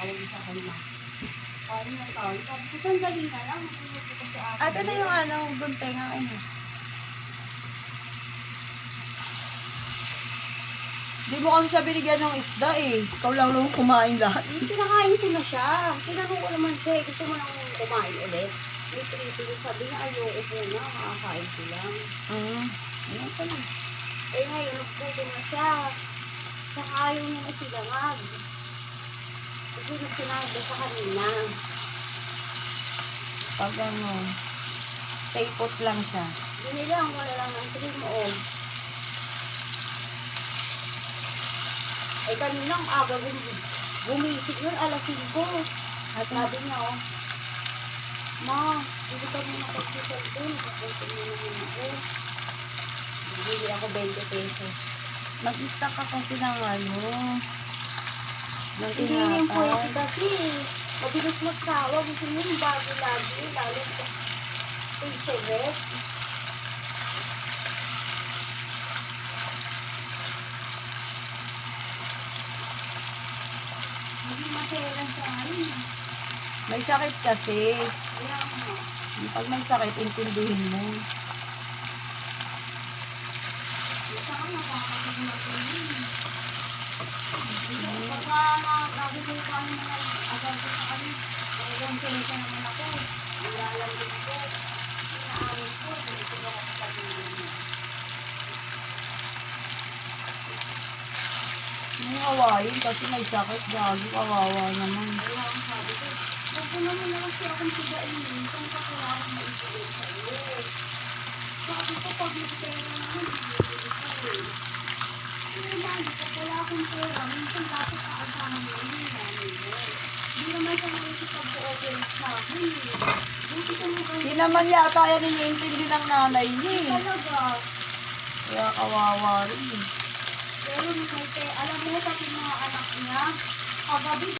tawag sa kanya. Paano na tawag? Sabi ko, sandali na lang. Pumunta ko sa akin. Ate na yung ano, gunting ang ano. Di mo kasi siya binigyan ng isda eh. Ikaw lang lang kumain lahat. Pinakain ko na siya. Tinanong ko naman siya, gusto mo nang kumain ulit? May trito. Sabi niya, ayoko po na, makakain ko lang. Ano pala? Eh ngayon, nagputo na siya. Saka ayaw niya na silangag. Kasi nagsinabi sa kanina. Pag ano, stay put lang siya. Binilang, wala lang ng cream o. Eh kanina ang aga gumising yun, alas 5. At sabi niya, oh, Ma, hindi ka muna pag-sisal doon. Kapunta mo naman ako. Bili ako 20 pesos. Mag-stock ka kasi ng ano, ng Hindi yung pwede tinapay. kasi. Mabilis magsawa. Gusto mo yung bago lagi. Lalo sa cigarette. Hindi maselan sa akin. May sakit kasi. Kaya nga. Pag may sakit, intindihin mo. Isa ka nakakapag mag-iin. Pagka nabigay ko ano na agad ko sa kanya. Talagang siya naman ako. Nalalang din ako. Inaawit ko. Dito ako sa sabihin. May awayin kasi may sakit. Gagi, kawawa naman. Kaya ang sabi ko, huwag ko naman na kasi akong sigainin. Kung pa kaya akong maibigay sa iyo. Sabi ko, pag nagpera naman, ibigay ko eh. Pero lagi, pag wala akong pera, minsan dapat aasahan mo yun yung nanay mo. Hindi naman siya nakikipag-cooperate sa akin eh. Buti ka mo Hindi naman yata yan iniintindi ng nanay niya eh. talaga. Kaya kawawa rin eh. Pero may alam mo, pati mga anak niya, kagabi